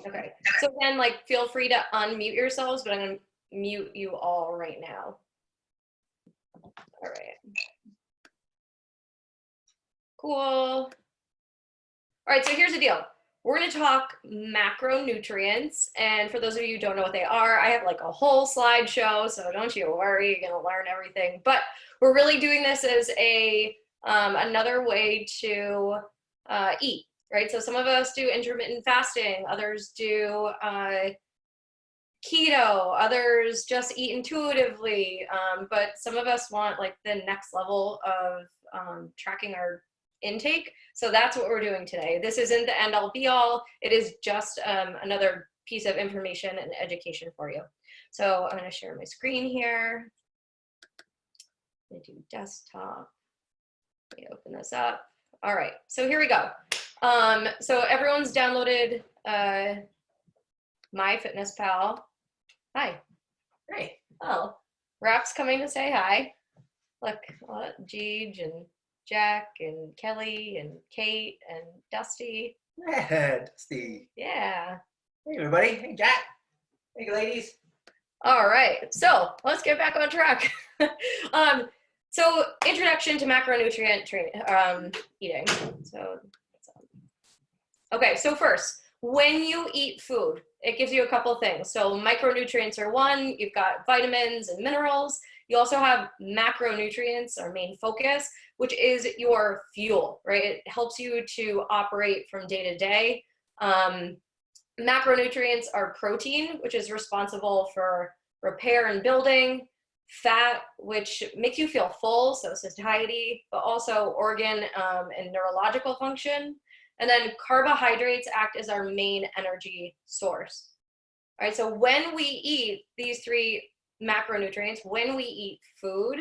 Okay, so then like feel free to unmute yourselves, but I'm gonna mute you all right now. All right. Cool. All right, so here's the deal. We're gonna talk macronutrients, and for those of you who don't know what they are, I have like a whole slideshow, so don't you worry, you're gonna learn everything. But we're really doing this as a another way to eat, right? So some of us do intermittent fasting, others do keto, others just eat intuitively, but some of us want like the next level of tracking our intake. So that's what we're doing today. This isn't the end all be all. It is just another piece of information and education for you. So I'm going to share my screen here. I'm going to do desktop. Let me open this up. All right, so here we go. So everyone's downloaded MyFitnessPal. Hi. Great. Oh, Rap's coming to say hi. Look, Jeej and Jack and Kelly and Kate and Dusty. Yeah, Dusty. Yeah. Hey, everybody. Hey, Jack. Hey, ladies. All right. So let's get back on track. So introduction to macronutrient eating. So, okay. So first, when you eat food, it gives you a couple things. So micronutrients are one, you've got vitamins and minerals. You also have macronutrients, our main focus, which is your fuel, right? It helps you to operate from day to day. Macronutrients are protein, which is responsible for repair and building, fat, which makes you feel full, so satiety, but also organ and neurological function. And then carbohydrates act as our main energy source. All right, so when we eat these three macronutrients, when we eat food,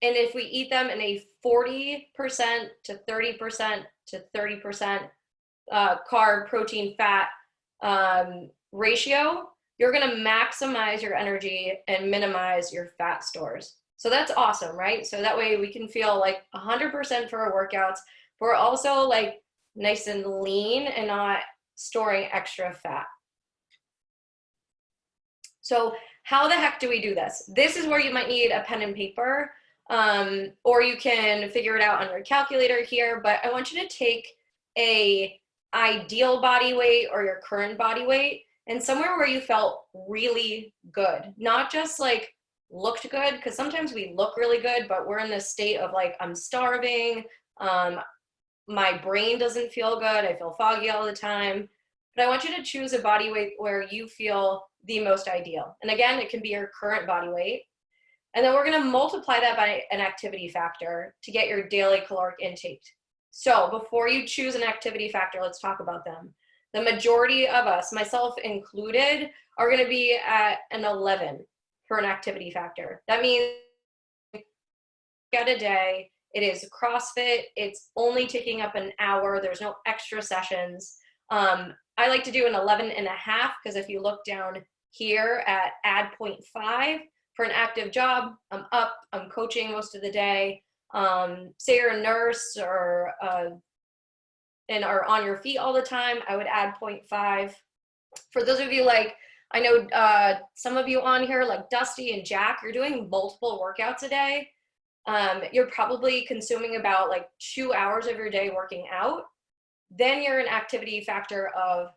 and if we eat them in a 40% to 30% to 30% carb, protein, fat ratio, you're gonna maximize your energy and minimize your fat stores. So that's awesome, right? So that way we can feel like 100% for our workouts, but we're also like nice and lean and not storing extra fat. So how the heck do we do this? This is where you might need a pen and paper, or you can figure it out on your calculator here, but I want you to take a ideal body weight or your current body weight and somewhere where you felt really good, not just like looked good, because sometimes we look really good, but we're in this state of like, I'm starving, my brain doesn't feel good, I feel foggy all the time. But I want you to choose a body weight where you feel the most ideal. And again, it can be your current body weight. And then we're gonna multiply that by an activity factor to get your daily caloric intake. So before you choose an activity factor, let's talk about them. The majority of us, myself included, are gonna be at an 11 for an activity factor. That means a day, it is CrossFit, it's only taking up an hour, there's no extra sessions. I like to do an 11 and a half, because if you look down here at add 0.5 for an active job, I'm up, I'm coaching most of the day. Say you're a nurse or and are on your feet all the time, I would add 0.5. For those of you like, I know some of you on here like Dusty and Jack, you're doing multiple workouts a day. You're probably consuming about like 2 hours of your day working out. Then you're an activity factor of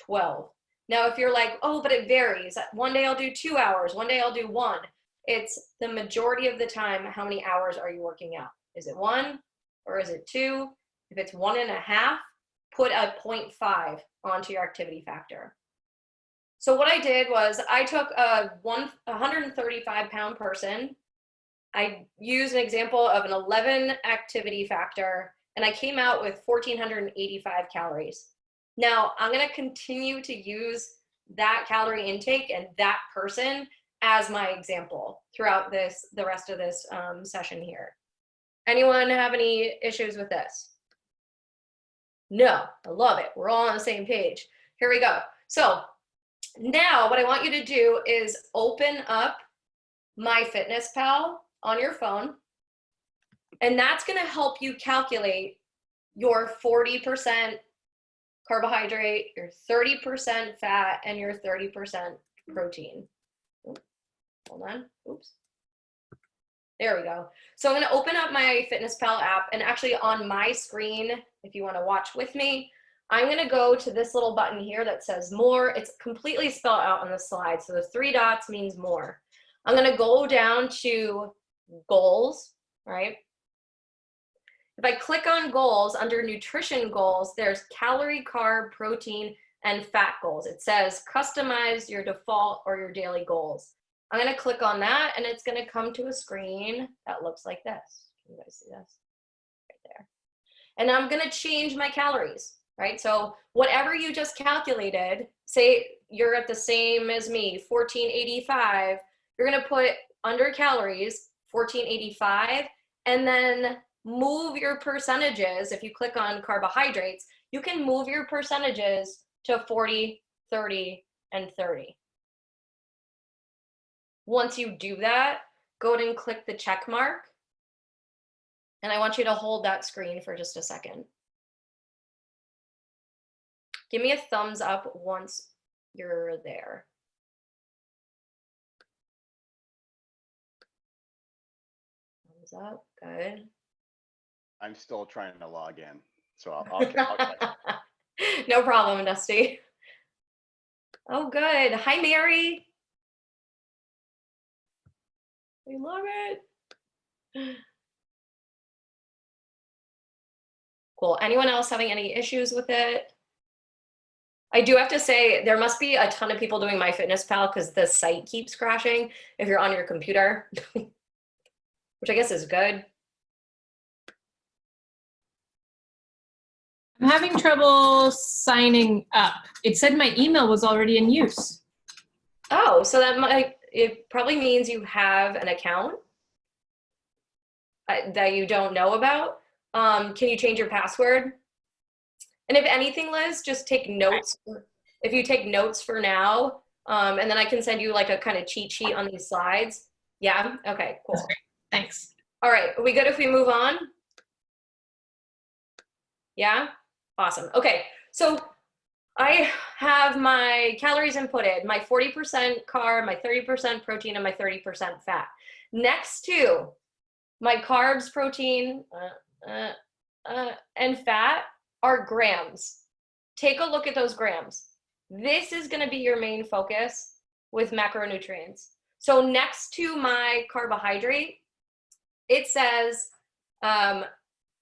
12. Now, if you're like, oh, but it varies. One day I'll do 2 hours, one day I'll do 1. It's the majority of the time, how many hours are you working out? Is it 1 or is it 2? If it's 1.5, put a 0.5 onto your activity factor. So what I did was I took a 135-pound person. I used an example of an 11 activity factor, and I came out with 1,485 calories. Now, I'm gonna continue to use that calorie intake and that person as my example throughout the rest of this session here. Anyone have any issues with this? No, I love it. We're all on the same page. Here we go. So now what I want you to do is open up MyFitnessPal on your phone, and that's gonna help you calculate your 40% carbohydrate, your 30% fat, and your 30% protein. Oops, hold on, oops. There we go. So I'm gonna open up my FitnessPal app, and actually on my screen, if you wanna watch with me, I'm gonna go to this little button here that says more. It's completely spelled out on the slide. So the 3 dots means more. I'm gonna go down to goals, right? If I click on goals, under nutrition goals, there's calorie, carb, protein, and fat goals. It says customize your default or your daily goals. I'm gonna click on that, and it's gonna come to a screen that looks like this. Can you guys see this? Right there. And I'm gonna change my calories, right? So whatever you just calculated, say you're at the same as me, 1485, you're gonna put under calories, 1485, and then move your percentages. If you click on carbohydrates, you can move your percentages to 40, 30, and 30. Once you do that, go ahead and click the check mark. And I want you to hold that screen for just a second. Give me a thumbs up once you're there. Thumbs up, good. I'm still trying to log in, so I'll catch it. No problem, Dusty. Oh, good. Hi, Mary. We love it. Cool. Anyone else having any issues with it? I do have to say, there must be a ton of people doing MyFitnessPal because the site keeps crashing if you're on your computer, which I guess is good. I'm having trouble signing up. It said my email was already in use. Oh, so it probably means you have an account that you don't know about. Can you change your password? And if anything, Liz, just take notes. If you take notes for now, and then I can send you like a kind of cheat sheet on these slides. Yeah, okay, cool. That's great. Thanks. All right, are we good if we move on? Yeah, awesome. Okay, so I have my calories inputted, my 40% carb, my 30% protein, and my 30% fat. Next to my carbs, protein, and fat are grams. Take a look at those grams. This is gonna be your main focus with macronutrients. So next to my carbohydrate, it says, and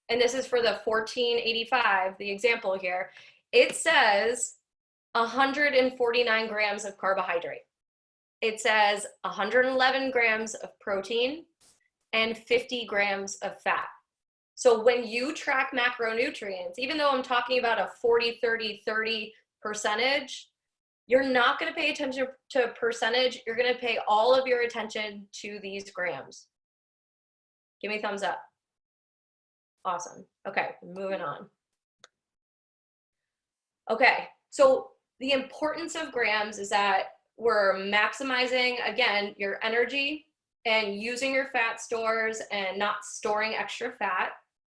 this is for the 1485, the example here, it says 149 grams of carbohydrate. It says 111 grams of protein and 50 grams of fat. So when you track macronutrients, even though I'm talking about a 40, 30, 30 percentage, you're not gonna pay attention to percentage, you're gonna pay all of your attention to these grams. Give me a thumbs up. Awesome. Okay, moving on. Okay, so the importance of grams is that we're maximizing, again, your energy and using your fat stores and not storing extra fat,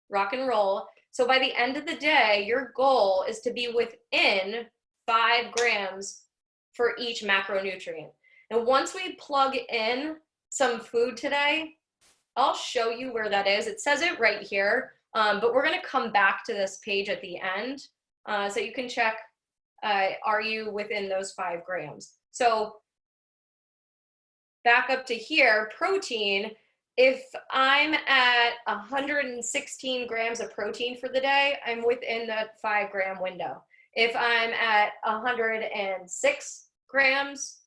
rock and roll. So by the end of the day, your goal is to be within 5 grams for each macronutrient. And once we plug in some food today, I'll show you where that is. It says it right here, but we're gonna come back to this page at the end so you can check, are you within those 5 grams? So back up to here, protein, if I'm at 116 grams of protein for the day, I'm within that 5 gram window. If I'm at 106 grams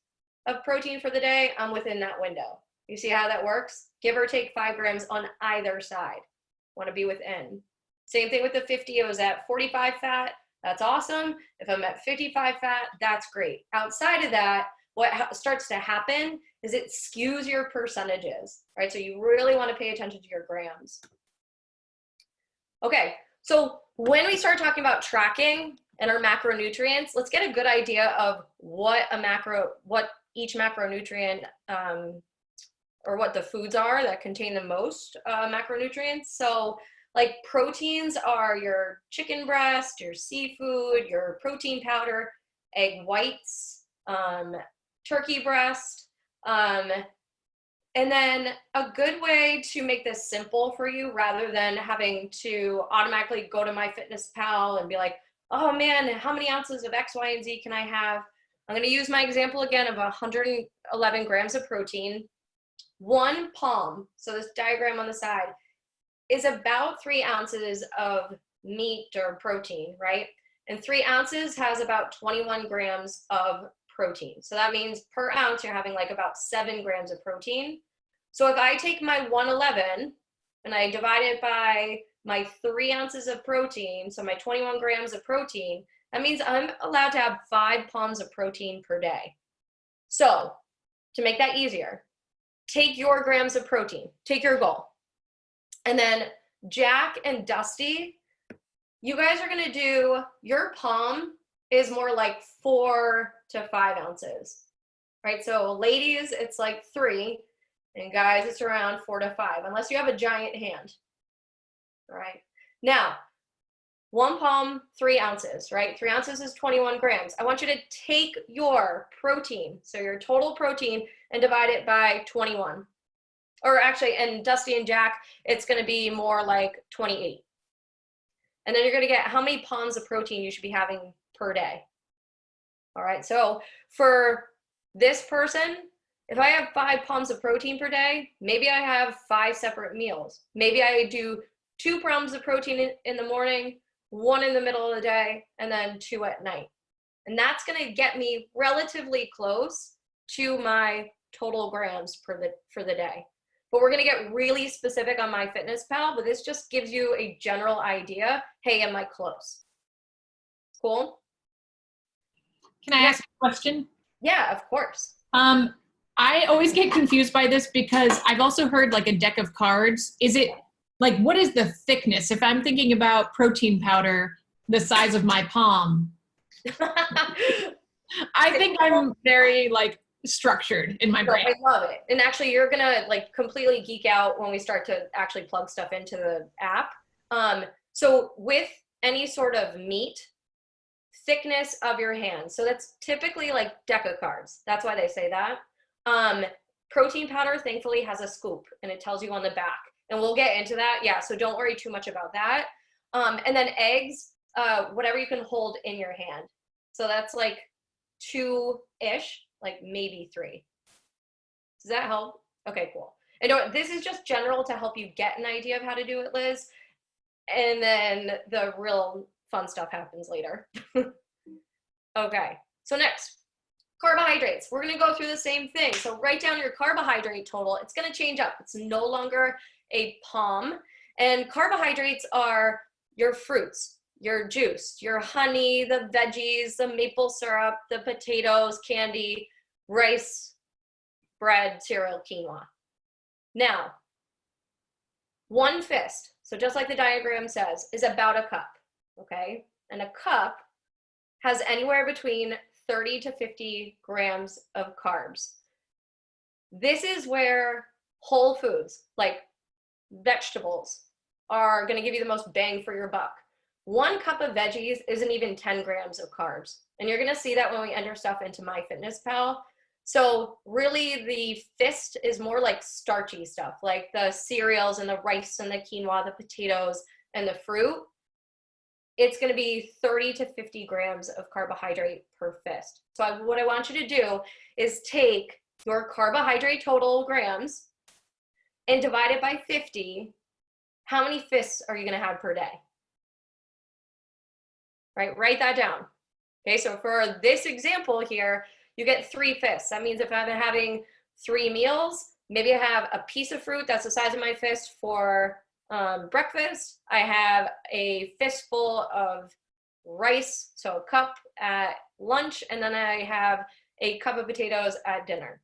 of protein for the day, I'm within that window. You see how that works? Give or take 5 grams on either side. Want to be within. Same thing with the 50, I was at 45 fat, that's awesome. If I'm at 55 fat, that's great. Outside of that, what starts to happen is it skews your percentages, right? So you really want to pay attention to your grams. Okay, so when we start talking about tracking and our macronutrients, let's get a good idea of what each macronutrient or what the foods are that contain the most macronutrients. So Like proteins are your chicken breast, your seafood, your protein powder, egg whites, turkey breast. And then a good way to make this simple for you, rather than having to automatically go to MyFitnessPal and be like, oh man, how many ounces of X, Y, and Z can I have? I'm gonna use my example again of 111 grams of protein. 1 palm, so this diagram on the side, is about 3 ounces of meat or protein, right? And 3 ounces has about 21 grams of protein. So that means per ounce, you're having like about 7 grams of protein. So if I take my 111 and I divide it by my 3 ounces of protein, so my 21 grams of protein, that means I'm allowed to have 5 palms of protein per day. So to make that easier, take your grams of protein, take your goal. And then Jack and Dusty, you guys are gonna do, your palm is more like 4 to 5 ounces, right? So ladies, it's like 3, and guys, it's around 4 to 5, unless you have a giant hand, all right? Now, 1 palm, 3 ounces, right? 3 ounces is 21 grams. I want you to take your protein, so your total protein, and divide it by 21. Or actually, and Dusty and Jack, it's gonna be more like 28. And then you're gonna get how many palms of protein you should be having per day. All right, so for this person, if I have 5 palms of protein per day, maybe I have 5 separate meals. Maybe I do 2 palms of protein in the morning, 1 in the middle of the day, and then 2 at night. And that's gonna get me relatively close to my total grams for the day. But we're gonna get really specific on MyFitnessPal, but this just gives you a general idea. Hey, am I close? Cool? Can I ask a question? Yeah, of course. I always get confused by this because I've also heard like a deck of cards. Is it like, what is the thickness? If I'm thinking about protein powder, the size of my palm, I think I'm very like structured in my No, brain. I love it. And actually, you're gonna like completely geek out when we start to actually plug stuff into the app. So with any sort of meat, thickness of your hand. So that's typically like deck of cards. That's why they say that. Protein powder, thankfully, has a scoop, and it tells you on the back. And we'll get into that. Yeah, so don't worry too much about that. And then eggs, whatever you can hold in your hand. So that's like 2-ish, like maybe 3. Does that help? Okay, cool. And this is just general to help you get an idea of how to do it, Liz. And then the real fun stuff happens later. Okay, so next, carbohydrates. We're gonna go through the same thing. So write down your carbohydrate total. It's gonna change up. It's no longer a palm. And carbohydrates are your fruits, your juice, your honey, the veggies, the maple syrup, the potatoes, candy, rice, bread, cereal, quinoa. Now, 1 fist, so just like the diagram says, is about a cup, okay? And a cup has anywhere between 30 to 50 grams of carbs. This is where whole foods, like vegetables, are gonna give you the most bang for your buck. 1 cup of veggies isn't even 10 grams of carbs. And you're gonna see that when we enter stuff into MyFitnessPal. So really the fist is more like starchy stuff, like the cereals and the rice and the quinoa, the potatoes and the fruit. It's gonna be 30 to 50 grams of carbohydrate per fist. So what I want you to do is take your carbohydrate total grams and divide it by 50. How many fists are you gonna have per day? Right, write that down. Okay, so for this example here, you get 3 fists. That means if I'm having 3 meals, maybe I have a piece of fruit that's the size of my fist for breakfast. I have a fistful of rice, so a cup at lunch, and then I have a cup of potatoes at dinner.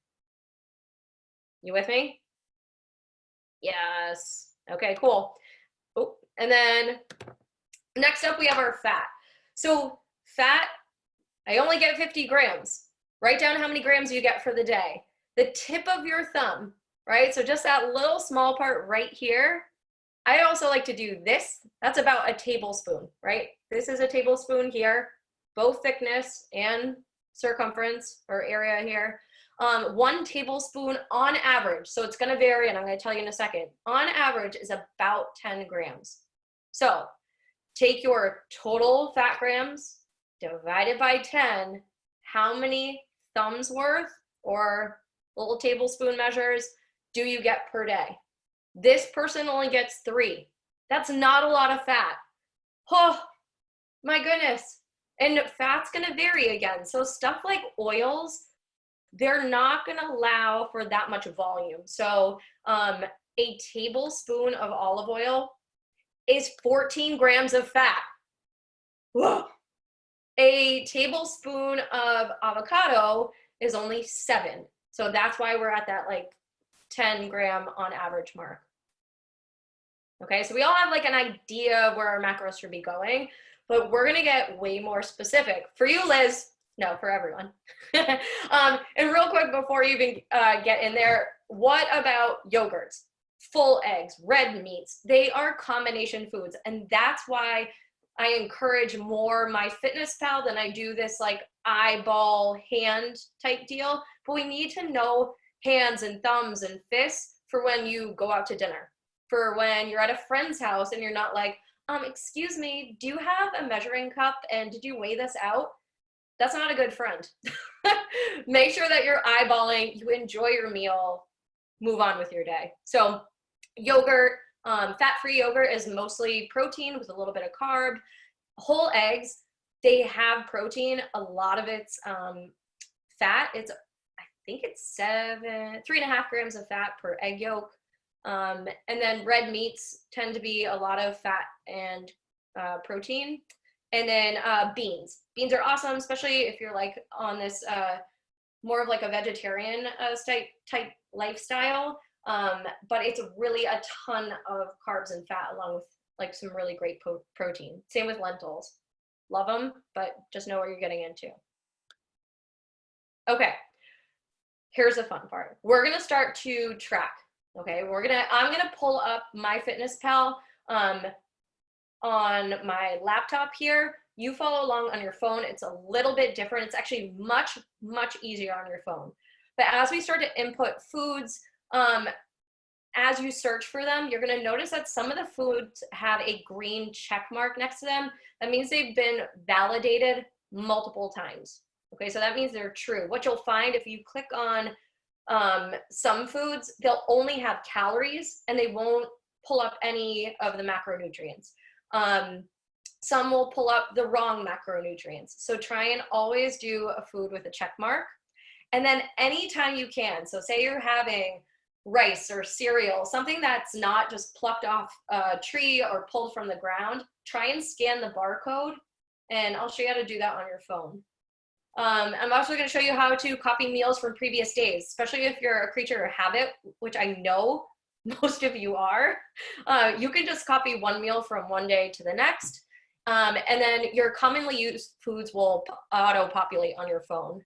You with me? Yes. Okay, cool. Oh, and then next up we have our fat. So fat, I only get 50 grams. Write down how many grams you get for the day. The tip of your thumb, right? So just that little small part right here I also like to do this. That's about a tablespoon, right? This is a tablespoon here, both thickness and circumference or area here. 1 tablespoon on average, so it's gonna vary, and I'm gonna tell you in a second, on average is about 10 grams. So take your total fat grams divided by 10, how many thumbs worth or little tablespoon measures do you get per day? This person only gets 3. That's not a lot of fat. Oh, my goodness. And fat's gonna vary again. So stuff like oils, they're not gonna allow for that much volume. So a tablespoon of olive oil is 14 grams of fat. Whoa. A tablespoon of avocado is only 7. So that's why we're at that like 10 gram on average mark. Okay, so we all have like an idea of where our macros should be going, but we're gonna get way more specific. For you, Liz, no, for everyone. And real quick, before you even get in there, what about yogurts, full eggs, red meats? They are combination foods, and that's why I encourage more my FitnessPal than I do this like eyeball hand type deal. But we need to know hands and thumbs and fists for when you go out to dinner, for when you're at a friend's house and you're not like, excuse me, do you have a measuring cup and did you weigh this out? That's not a good friend. Make sure that you're eyeballing, you enjoy your meal, move on with your day. So yogurt, fat-free yogurt is mostly protein with a little bit of carb. Whole eggs, they have protein. A lot of it's fat. I think it's 3.5 grams of fat per egg yolk. And then red meats tend to be a lot of fat and protein. And then beans. Beans are awesome, especially if you're like on this more of like a vegetarian type lifestyle. But it's really a ton of carbs and fat along with like some really great protein. Same with lentils. Love them, but just know what you're getting into. Okay, here's the fun part. We're gonna start to track. Okay, I'm gonna pull up my FitnessPal on my laptop here. You follow along on your phone. It's a little bit different. It's actually much, much easier on your phone. But as we start to input foods, as you search for them, you're gonna notice that some of the foods have a green check mark next to them. That means they've been validated multiple times. Okay, so that means they're true. What you'll find if you click on some foods, they'll only have calories and they won't pull up any of the macronutrients. Some will pull up the wrong macronutrients. So try and always do a food with a check mark. And then anytime you can, so say you're having rice or cereal, something that's not just plucked off a tree or pulled from the ground, try and scan the barcode, and I'll show you how to do that on your phone. I'm also going to show you how to copy meals from previous days, especially if you're a creature of habit, which I know most of you are. You can just copy one meal from one day to the next, and then your commonly used foods will auto-populate on your phone.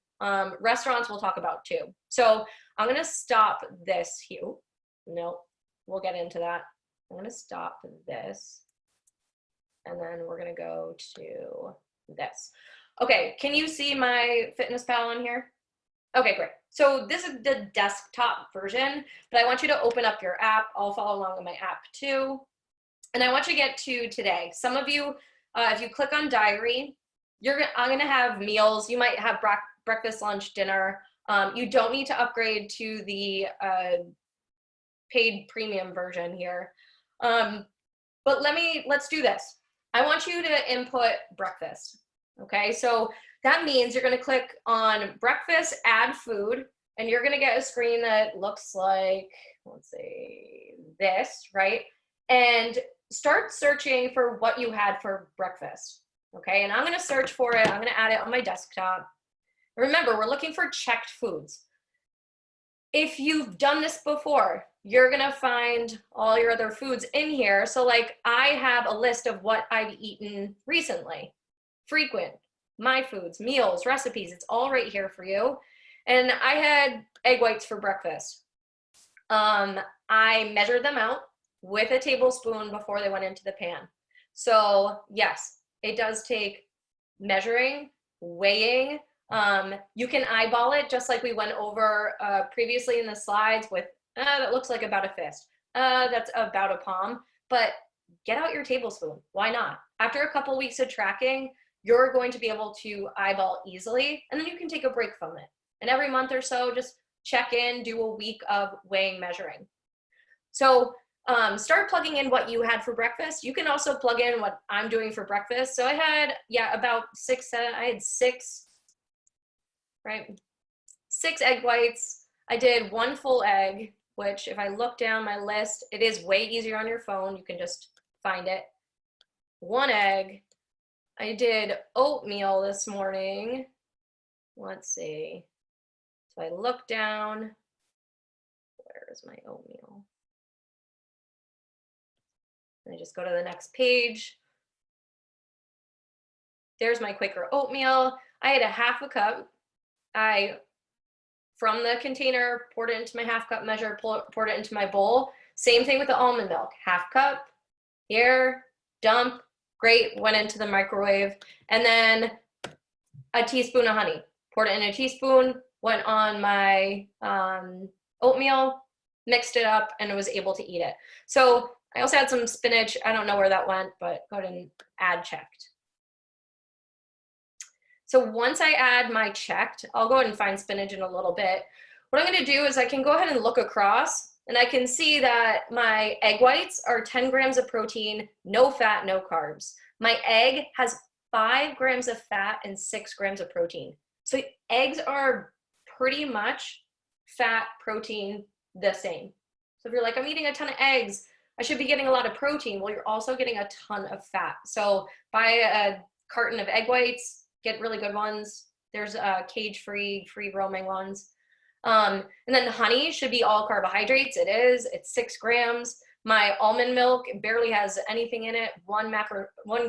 Restaurants we'll talk about too. So I'm going to stop this here. No, we'll get into that. I'm going to stop this, and then we're going to go to this. Okay, can you see my FitnessPal on here? Okay, great. So this is the desktop version, but I want you to open up your app. I'll follow along on my app too. And I want you to get to today. Some of you, if you click on diary, I'm gonna have meals. You might have breakfast, lunch, dinner. You don't need to upgrade to the paid premium version here. But let's do this. I want you to input breakfast. Okay, so that means you're going to click on breakfast, add food, and you're going to get a screen that looks like, let's see, this, right? And start searching for what you had for breakfast. Okay, and I'm going to search for it. I'm going to add it on my desktop. Remember, we're looking for checked foods. If you've done this before, you're going to find all your other foods in here. So like I have a list of what I've eaten recently. Frequent, my foods, meals, recipes, it's all right here for you. And I had egg whites for breakfast. I measured them out, with a tablespoon before they went into the pan. So yes, it does take measuring, weighing. You can eyeball it just like we went over previously in the slides with, that looks like about a fist. That's about a palm, but get out your tablespoon. Why not? After a couple weeks of tracking, you're going to be able to eyeball easily, and then you can take a break from it. And every month or so, just check in, do a week of weighing, measuring. So start plugging in what you had for breakfast. You can also plug in what I'm doing for breakfast. So I had, about 6, 7, I had 6, right? 6 egg whites. I did 1 full egg, which if I look down my list, it is way easier on your phone. You can just find it. 1 egg. I did oatmeal this morning. Let's see. So I look down. Where is my oatmeal? I just go to the next page. There's my Quaker oatmeal. I had a 1/2 cup. From the container, poured it into my 1/2 cup measure, poured it into my bowl. Same thing with the almond milk. 1/2 cup, here, dump, great, went into the microwave. And then a teaspoon of honey. Poured it in a teaspoon, went on my oatmeal, mixed it up, and I was able to eat it. So I also had some spinach. I don't know where that went, but go ahead and add checked. So once I add my checked, I'll go ahead and find spinach in a little bit. What I'm going to do is I can go ahead and look across, and I can see that my egg whites are 10 grams of protein, no fat, no carbs. My egg has 5 grams of fat and 6 grams of protein. So eggs are pretty much fat, protein, the same. So if you're like, I'm eating a ton of eggs, I should be getting a lot of protein. Well, you're also getting a ton of fat. So buy a carton of egg whites, get really good ones. There's cage-free, free-roaming ones. And then the honey should be all carbohydrates. It is. It's 6 grams. My almond milk barely has anything in it, 1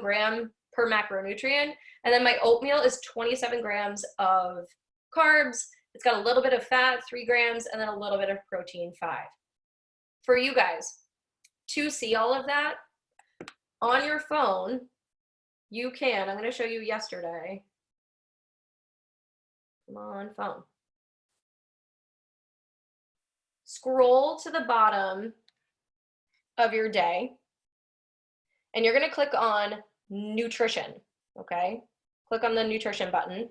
gram per macronutrient. And then my oatmeal is 27 grams of carbs. It's got a little bit of fat, 3 grams, and then a little bit of protein, 5. For you guys, to see all of that on your phone, you can, I'm going to show you yesterday. Come on, phone. Scroll to the bottom of your day, and you're going to click on nutrition, okay? Click on the nutrition button.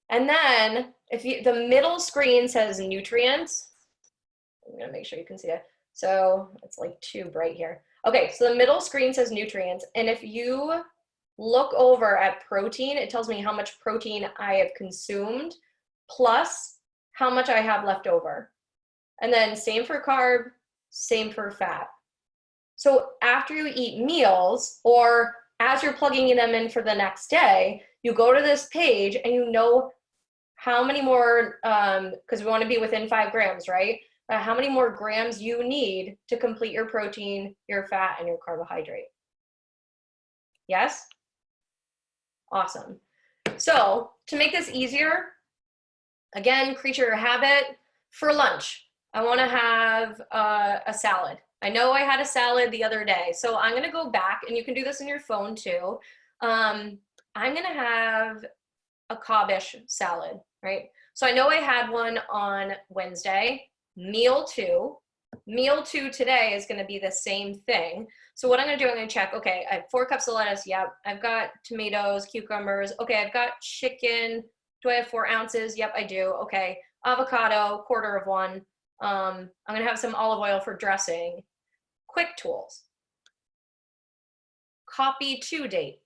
And then if you, the middle screen says nutrients, I'm going to make sure you can see it. So it's like too bright here. Okay, so the middle screen says nutrients, and if you look over at protein, it tells me how much protein I have consumed plus how much I have left over. And then same for carb, same for fat. So after you eat meals, or as you're plugging them in for the next day, you go to this page and you know how many more, because we want to be within 5 grams, right? How many more grams you need to complete your protein, your fat, and your carbohydrate. Yes? Awesome. So to make this easier, again, creature habit, for lunch, I want to have a salad. I know I had a salad the other day, so I'm going to go back, and you can do this in your phone too. I'm going to have a Cobbish salad, right? So I know I had one on Wednesday. Meal 2 today is going to be the same thing. So what I'm going to do, I'm going to check, okay, I have 4 cups of lettuce. Yep. I've got tomatoes, cucumbers. Okay, I've got chicken. Do I have 4 ounces? Yep, I do. Okay, avocado, 1/4 of one. I'm going to have some olive oil for dressing. Quick tools. Copy to date.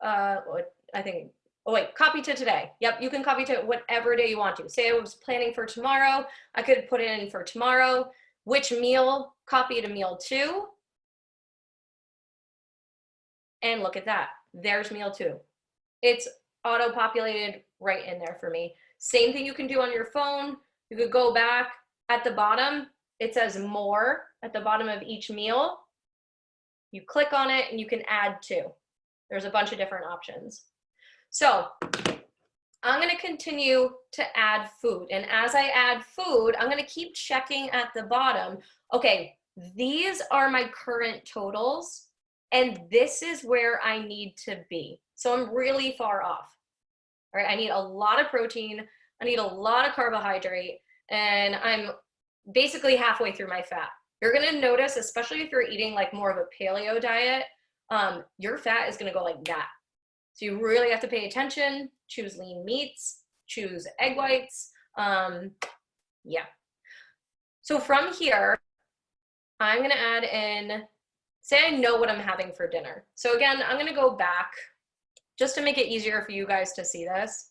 I think, oh wait, copy to today. Yep, you can copy to whatever day you want to. Say I was planning for tomorrow, I could put it in for tomorrow. Which meal? Copy to meal 2. And look at that, there's meal 2. It's auto-populated right in there for me. Same thing you can do on your phone. You could go back at the bottom. It says more at the bottom of each meal. You click on it and you can add to. There's a bunch of different options. So I'm gonna continue to add food. And as I add food, I'm gonna keep checking at the bottom. Okay, these are my current totals, and this is where I need to be. So I'm really far off. All right, I need a lot of protein, I need a lot of carbohydrate, and I'm basically halfway through my fat. You're gonna notice, especially if you're eating like more of a paleo diet, your fat is gonna go like that. So you really have to pay attention, choose lean meats, choose egg whites. Yeah. So from here, I'm gonna add in, say I know what I'm having for dinner. So again, I'm gonna go back just to make it easier for you guys to see this.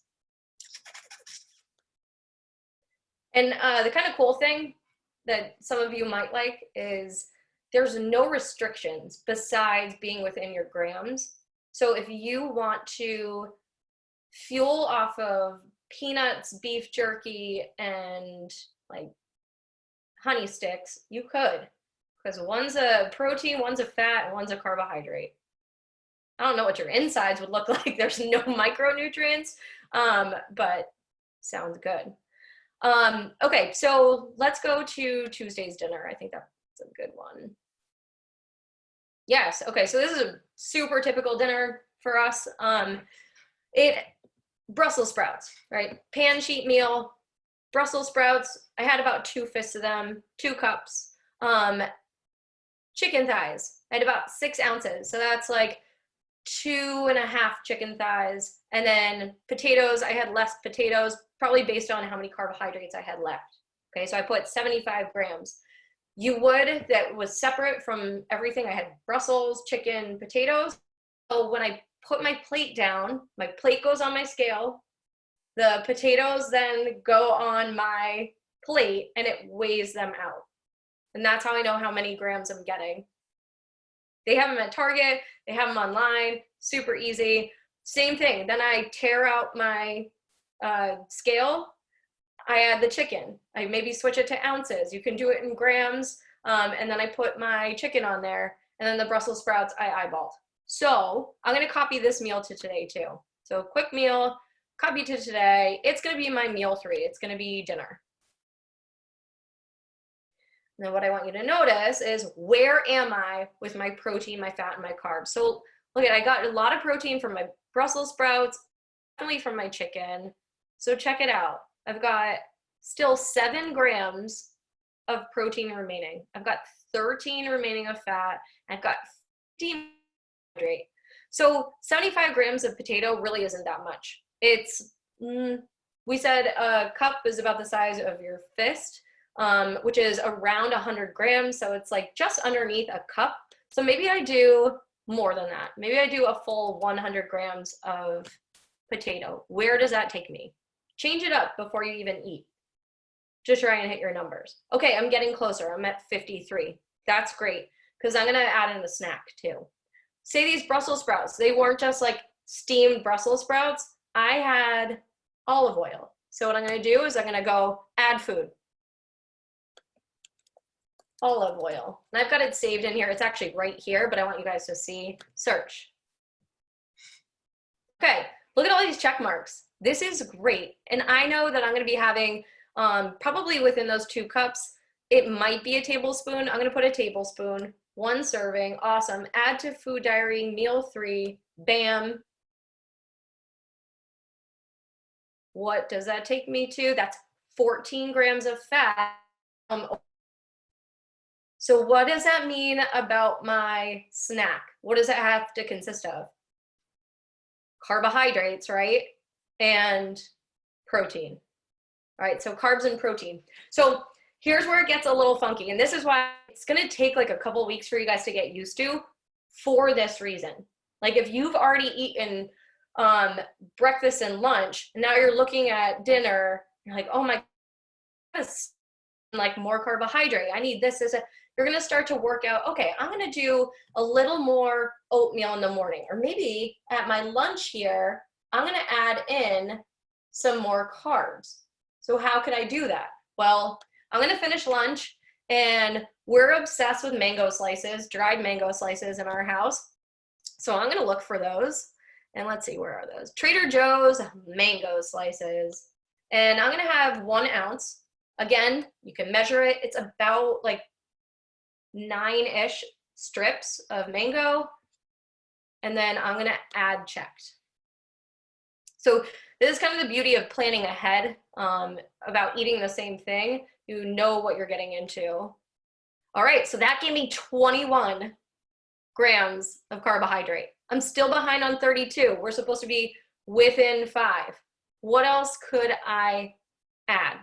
And the kind of cool thing that some of you might like is there's no restrictions besides being within your grams. So if you want to fuel off of peanuts, beef jerky, and like honey sticks, you could, because one's a protein, one's a fat, and one's a carbohydrate. I don't know what your insides would look like. There's no micronutrients, but sounds good. Okay, so let's go to Tuesday's dinner. I think that's a good one. Yes, okay, so this is a super typical dinner for us. Brussels sprouts, right? Pan sheet meal, Brussels sprouts. I had about 2 fists of them, 2 cups. Chicken thighs, I had about 6 ounces. So that's like 2.5 chicken thighs. And then potatoes, I had less potatoes, probably based on how many carbohydrates I had left. Okay, so I put 75 grams. You would, that was separate from everything. I had Brussels, chicken, potatoes. So when I put my plate down, my plate goes on my scale. The potatoes then go on my plate and it weighs them out. And that's how I know how many grams I'm getting. They have them at Target, they have them online, super easy. Same thing, then I tear out my scale, I add the chicken. I maybe switch it to ounces. You can do it in grams, and then I put my chicken on there, and then the Brussels sprouts I eyeballed. So I'm gonna copy this meal to today too. So quick meal, copy to today. It's gonna be my meal 3. It's gonna be dinner. Now what I want you to notice is, where am I with my protein, my fat, and my carbs? So look, I got a lot of protein from my Brussels sprouts, definitely from my chicken. So check it out. I've got still 7 grams of protein remaining. I've got 13 remaining of fat. I've got 15 carbohydrate. So 75 grams of potato really isn't that much. It's, we said a cup is about the size of your fist, which is around 100 grams. So it's like just underneath a cup. So maybe I do more than that. Maybe I do a full 100 grams of potato. Where does that take me? Change it up before you even eat. Just try and hit your numbers. Okay, I'm getting closer. I'm at 53. That's great, because I'm gonna add in a snack too. Say these Brussels sprouts, they weren't just like steamed Brussels sprouts. I had olive oil. So what I'm gonna do is I'm gonna go add food. Olive oil. And I've got it saved in here. It's actually right here, but I want you guys to see. Search. Okay, look at all these check marks. This is great. And I know that I'm going to be having, probably within those 2 cups, it might be a tablespoon. I'm going to put a tablespoon, 1 serving. Awesome. Add to food diary, meal 3. Bam. What does that take me to? That's 14 grams of fat. So what does that mean about my snack? What does it have to consist of? Carbohydrates, right? And protein. All right, so carbs and protein. So here's where it gets a little funky. And this is why it's gonna take like a couple weeks for you guys to get used to, for this reason. Like if you've already eaten breakfast and lunch, and now you're looking at dinner, you're like, oh my goodness, like more carbohydrate. I need this, you're gonna start to work out, okay, I'm gonna do a little more oatmeal in the morning, or maybe at my lunch here, I'm gonna add in some more carbs. So how could I do that? Well, I'm gonna finish lunch, and we're obsessed with mango slices, dried mango slices in our house. So I'm gonna look for those, And let's see, where are those? Trader Joe's mango slices. And I'm gonna have 1 ounce. Again, you can measure it. It's about like 9-ish strips of mango. And then I'm gonna add checked. So this is kind of the beauty of planning ahead about eating the same thing. You know what you're getting into. All right, so that gave me 21 grams of carbohydrate. I'm still behind on 32. We're supposed to be within 5. What else could I add?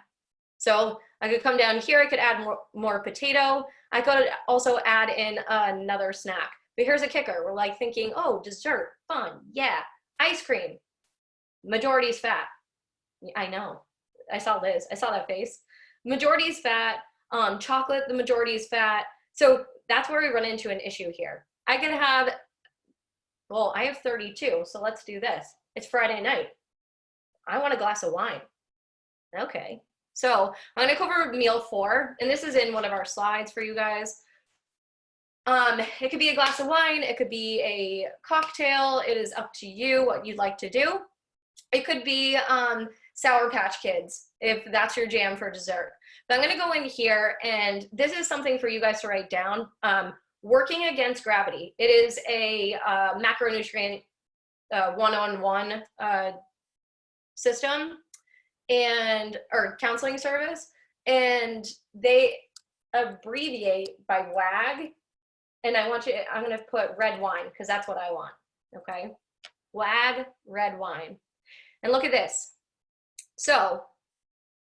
So I could come down here, I could add more potato. I could also add in another snack. But here's a kicker. We're like thinking, oh, dessert, fun, yeah. Ice cream, majority's fat. I know, I saw Liz, I saw that face. Majority's fat, chocolate, the majority is fat. So that's where we run into an issue here. I could have, well, I have 32, so let's do this. It's Friday night. I want a glass of wine. Okay, so I'm gonna cover meal 4, and this is in one of our slides for you guys. It could be a glass of wine, it could be a cocktail, it is up to you what you'd like to do. It could be Sour Patch Kids, if that's your jam for dessert. But I'm gonna go in here, and this is something for you guys to write down. Working against gravity. It is a macronutrient one-on-one system or counseling service, and they abbreviate by WAG. And I'm gonna put red wine because that's what I want, okay? WAG, red wine. And look at this. So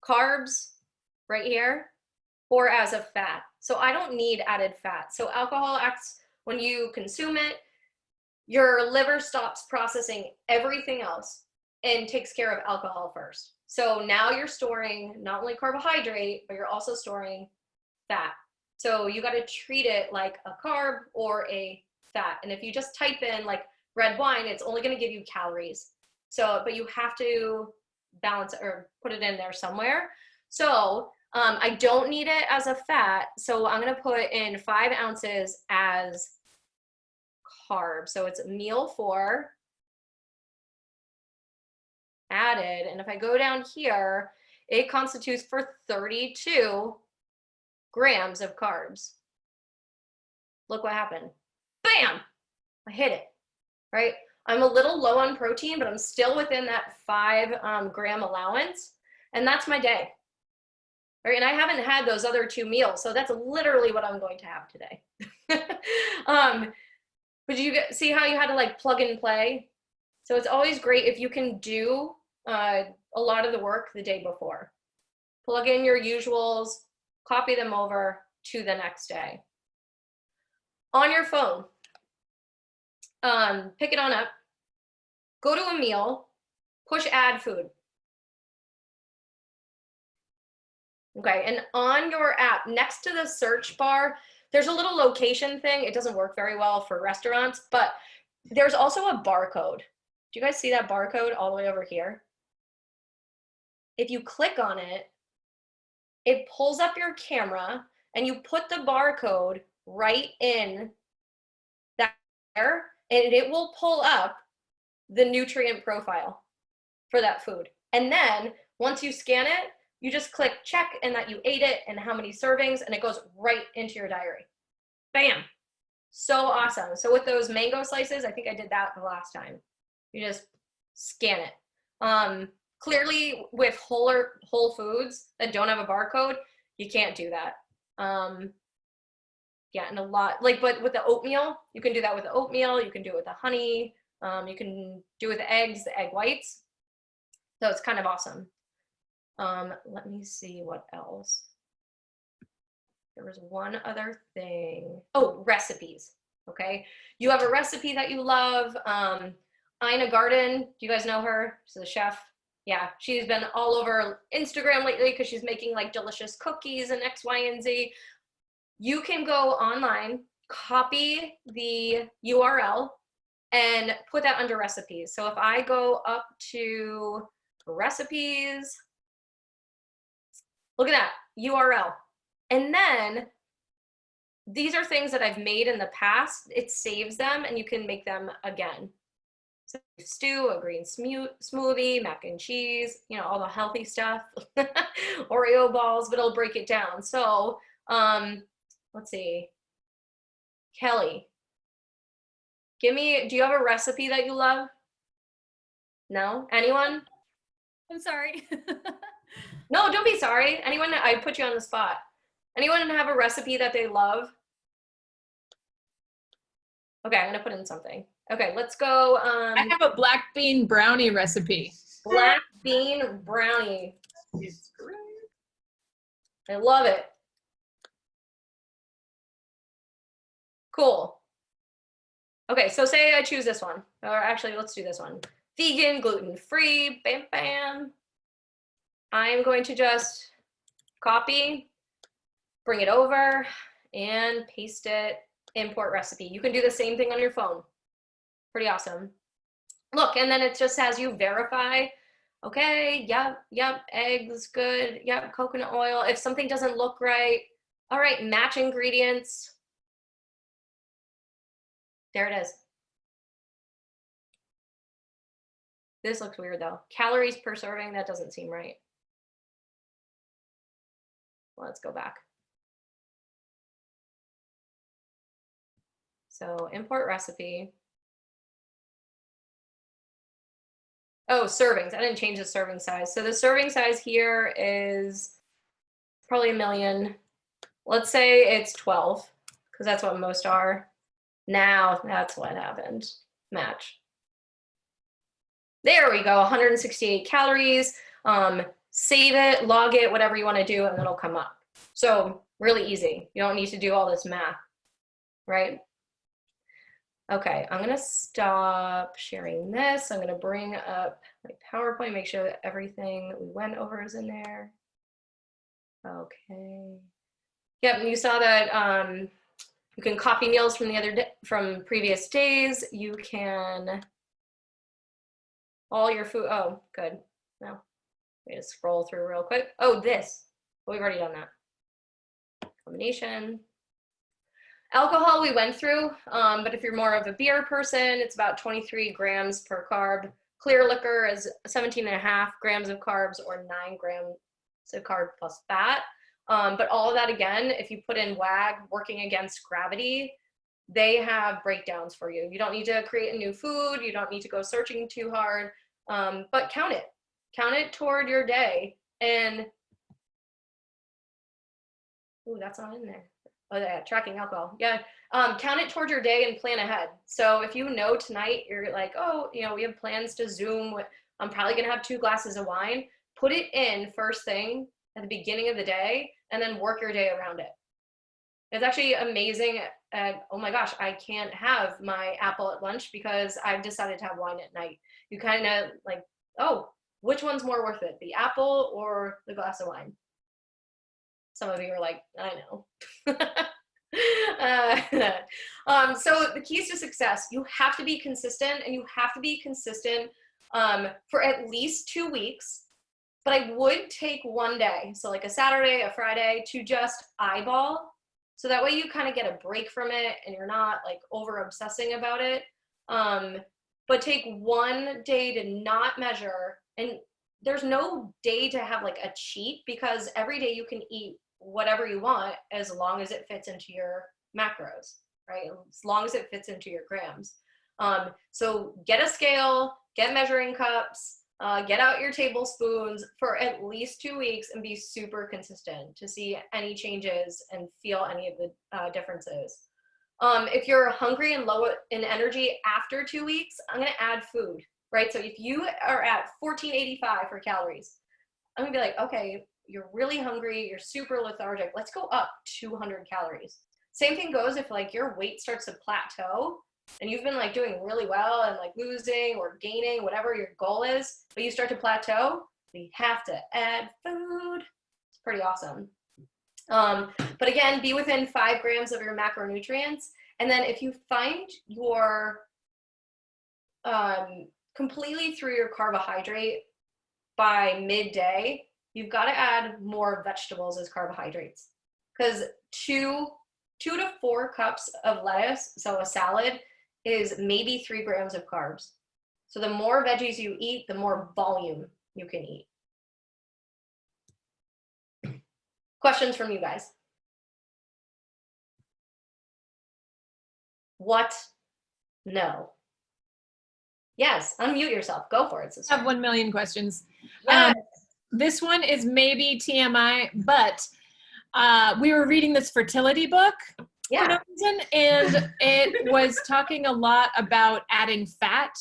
carbs right here, or as a fat. So I don't need added fat. So alcohol acts, when you consume it, your liver stops processing everything else and takes care of alcohol first. So now you're storing not only carbohydrate, but you're also storing fat. So you got to treat it like a carb or a fat. And if you just type in like red wine, it's only going to give you calories. So, but you have to balance or put it in there somewhere. So I don't need it as a fat. So I'm going to put in 5 ounces as carb. So it's meal 4 added. And if I go down here, it constitutes for 32 grams of carbs. Look what happened. Bam! I hit it, right? I'm a little low on protein, but I'm still within that 5 gram allowance. And that's my day, right? And I haven't had those other 2 meals. So that's literally what I'm going to have today. But you see how you had to like plug and play? So it's always great if you can do a lot of the work the day before. Plug in your usuals, copy them over to the next day. On your phone, pick it on up, go to a meal, push add food. Okay, and on your app, next to the search bar, there's a little location thing. It doesn't work very well for restaurants, but there's also a barcode. Do you guys see that barcode all the way over here? If you click on it, it pulls up your camera and you put the barcode right in there, and it will pull up the nutrient profile for that food. And then once you scan it, you just click check and that you ate it and how many servings, and it goes right into your diary. Bam. So awesome. So with those mango slices, I think I did that the last time. You just scan it. Clearly with whole foods that don't have a barcode, you can't do that. Yeah, and a lot, like, but with the oatmeal, you can do that with the oatmeal, you can do it with the honey, you can do it with the eggs, the egg whites. So it's kind of awesome. Let me see what else. There was one other thing. Oh, recipes. Okay. You have a recipe that you love. Ina Garden, do you guys know her? She's a chef. Yeah, she's been all over Instagram lately because she's making like delicious cookies and X, Y, and Z. You can go online, copy the URL, and put that under recipes. So if I go up to recipes, look at that, URL. And then these are things that I've made in the past. It saves them and you can make them again. So stew, a green smoothie, mac and cheese, you know, all the healthy stuff, Oreo balls, but it'll break it down. So let's see. Kelly, do you have a recipe that you love? No? Anyone? I'm sorry. No, don't be sorry. Anyone? I put you on the spot. Anyone have a recipe that they love? Okay, I'm gonna put in something. Okay, let's go. I have a black bean brownie recipe. Black bean brownie. I love it. Cool. Okay, so say I choose this one. Or actually, let's do this one. Vegan, gluten-free, bam, bam. I'm going to just copy, bring it over, and paste it, import recipe. You can do the same thing on your phone. Pretty awesome. Look, and then it just has you verify, okay, yep, eggs, good, yep, coconut oil. If something doesn't look right, all right, match ingredients. There it is. This looks weird though. Calories per serving, that doesn't seem right. Let's go back. So import recipe. Oh, servings. I didn't change the serving size. So the serving size here is probably 1 million. Let's say it's 12, because that's what most are. Now that's what happened. Match. There we go, 168 calories. Save it, log it, whatever you want to do, and it'll come up. So really easy. You don't need to do all this math, right? Okay, I'm gonna stop sharing this. I'm gonna bring up my PowerPoint, make sure that everything we went over is in there. Okay. Yep, you saw that you can copy meals from the other day, from previous days. You can all your food. Oh, good. No, we just scroll through real quick. Oh, this. Well, we've already done that. Combination. Alcohol we went through, but if you're more of a beer person, it's about 23 grams per carb. Clear liquor is 17.5 grams of carbs or 9 grams of carb plus fat. But all of that, again, if you put in WAG, working against gravity, they have breakdowns for you. You don't need to create a new food. You don't need to go searching too hard, but count it. Count it toward your day. And, ooh, that's not in there. Oh, yeah, tracking alcohol. Yeah, count it toward your day and plan ahead. So if you know tonight you're like, oh, you know, we have plans to Zoom. I'm probably gonna have 2 glasses of wine. Put it in first thing at the beginning of the day and then work your day around it. It's actually amazing. Oh my gosh, I can't have my apple at lunch because I've decided to have wine at night. You kind of like, oh, which one's more worth it, the apple or the glass of wine? Some of you are like, I know. So the keys to success, you have to be consistent, and you have to be consistent for at least 2 weeks. But I would take one day, so like a Saturday, a Friday, to just eyeball. So that way you kind of get a break from it and you're not like over obsessing about it. But take one day to not measure, and there's no day to have like a cheat, because every day you can eat whatever you want as long as it fits into your macros, right? As long as it fits into your grams. So get a scale, get measuring cups, get out your tablespoons for at least 2 weeks and be super consistent to see any changes and feel any of the differences. If you're hungry and low in energy after 2 weeks, I'm gonna add food, right? So if you are at 1485 for calories, I'm gonna be like, okay, you're really hungry, you're super lethargic, let's go up 200 calories. Same thing goes if like your weight starts to plateau and you've been like doing really well and like losing or gaining, whatever your goal is, but you start to plateau, we have to add food. It's pretty awesome. But again, be within 5 grams of your macronutrients. And then if you find you're completely through your carbohydrate by midday, you've got to add more vegetables as carbohydrates, because 2 to 4 cups of lettuce, so a salad, is maybe 3 grams of carbs. So the more veggies you eat, the more volume you can eat. Questions from you guys? What? No. Yes, unmute yourself. Go for it, I sister. have 1 million questions. Yes. This one is maybe TMI, but we were reading this fertility book for Yeah. no reason, and it was talking a lot about adding fat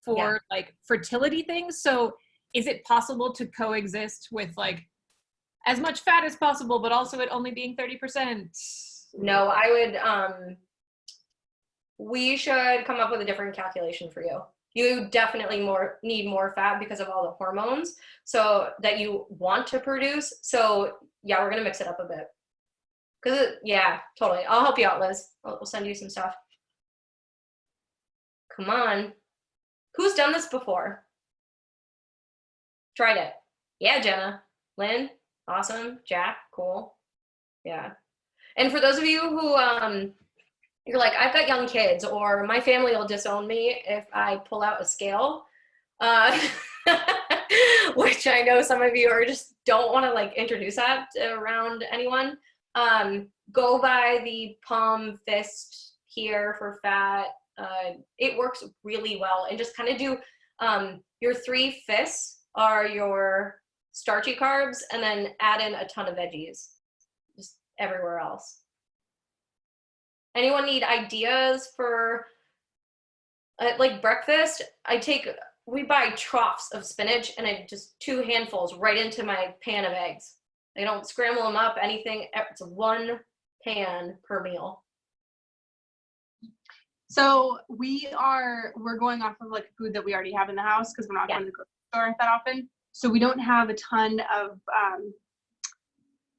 for like fertility things. So is it possible to coexist with like as much fat as possible, but also it only being 30%? No, I would, we should come up with a different calculation for you. You definitely need more fat because of all the hormones so that you want to produce. So yeah, we're gonna mix it up a bit. Yeah, totally. I'll help you out, Liz. We'll send you some stuff. Come on. Who's done this before? Tried it. Yeah, Jenna. Lynn, awesome. Jack, cool. Yeah. And for those of you who you're like, I've got young kids, or my family will disown me if I pull out a scale, which I know some of you are just don't want to like introduce that around anyone. Go by the palm fist here for fat. It works really well. And just kind of do your 3 fists are your starchy carbs, and then add in a ton of veggies just everywhere else. Anyone need ideas for like breakfast? We buy troughs of spinach and I just 2 handfuls right into my pan of eggs. I don't scramble them up, anything. It's 1 pan per meal. So we're going off of like food that we already have in the house because we're not going to the grocery store that often. So we don't have a ton of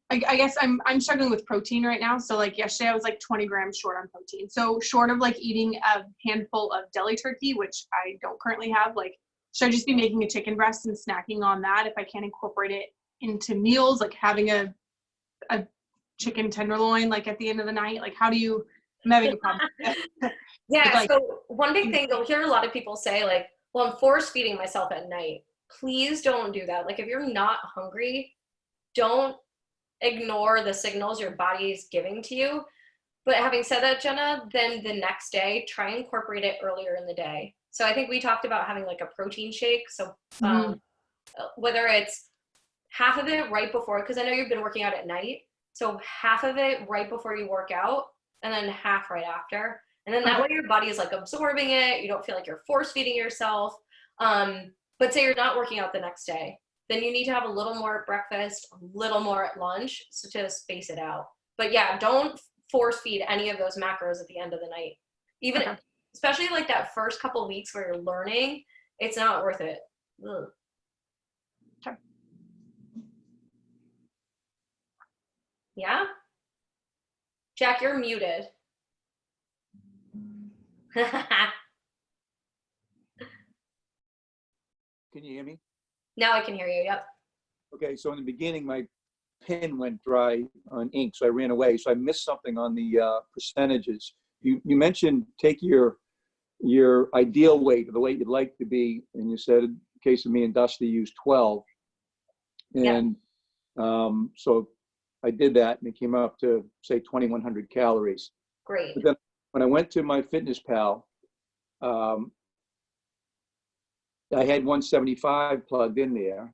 I guess I'm struggling with protein right now. So like yesterday I was like 20 grams short on protein. So short of like eating a handful of deli turkey, which I don't currently have, like should I just be making a chicken breast and snacking on that if I can't incorporate it into meals, like having a chicken tenderloin like at the end of the night? Like how do you, I'm having a problem. Yeah, like, so one big thing you'll hear a lot of people say like, well, I'm force feeding myself at night. Please don't do that. Like if you're not hungry, don't ignore the signals your body is giving to you. But having said that, Jenna, then the next day, try and incorporate it earlier in the day. So I think we talked about having like a protein shake. So whether it's half of it right before, because I know you've been working out at night. So half of it right before you work out and then half right after. And then that way your body is like absorbing it. You don't feel like you're force feeding yourself. But say you're not working out the next day, then you need to have a little more at breakfast, a little more at lunch, so to space it out. But yeah, don't force feed any of those macros at the end of the night. Even, especially like that first couple weeks where you're learning, it's not worth it. Ugh. Okay. Yeah? Jack, you're muted. Can you hear me? Now I can hear you, yep. Okay, so in the beginning, my pen went dry on ink, so I ran away. So I missed something on the percentages. You mentioned take your ideal weight, or the weight you'd like to be, and you said in the case of me and Dusty, use 12. And so I did that, and it came up to say 2,100 calories. Great. But then when I went to my FitnessPal, I had 175 plugged in there,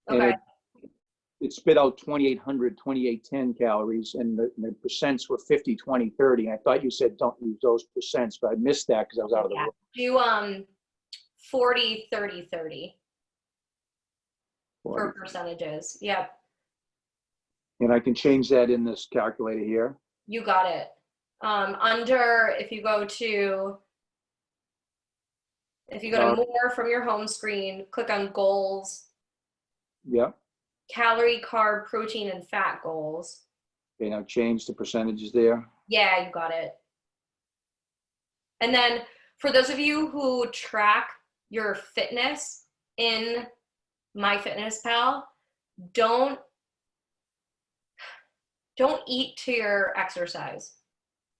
and Okay. it spit out 2,800, 2,810 calories, and the percents were 50, 20, 30. And I thought you said don't use those percents, but I missed that because I was out of the room. Do 40, 30, 30 for 40. percentages. Yep, And I can change that in this calculator here. you got it. If you go to more from your home screen, click on goals, Yeah. calorie, carb, protein, and fat goals. Okay, now change the percentages there. Yeah, you got it. And then for those of you who track your fitness in MyFitnessPal, don't eat to your exercise.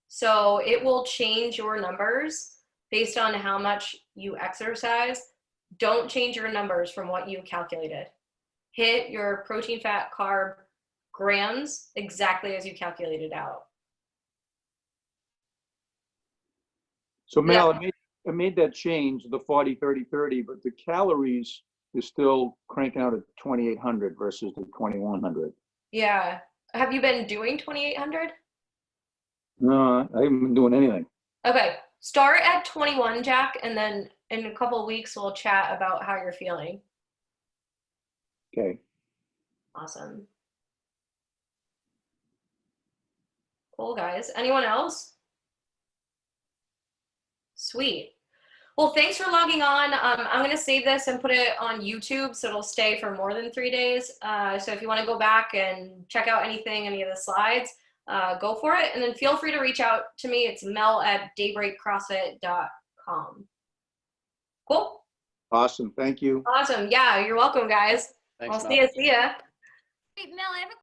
So it will change your numbers based on how much you exercise. Don't change your numbers from what you calculated. Hit your protein, fat, carb, grams exactly as you calculated out. So Mel, Yeah. I made that change, the 40, 30, 30, but the calories is still cranking out at 2,800 versus the 2,100. Yeah. Have you been doing 2,800? No, I haven't been doing anything. Okay. Start at 21, Jack, and then in a couple of weeks we'll chat about how you're feeling. Okay. Awesome. Cool, guys. Anyone else? Sweet. Well, thanks for logging on. I'm going to save this and put it on YouTube so it'll stay for more than 3 days. So if you want to go back and check out anything, any of the slides, go for it. And then feel free to reach out to me. It's mel@daybreakcrossfit.com. Cool. Awesome. Thank you. Awesome. Yeah, you're welcome, guys. Thanks, I'll Mel. see ya. Wait, Mel, I have a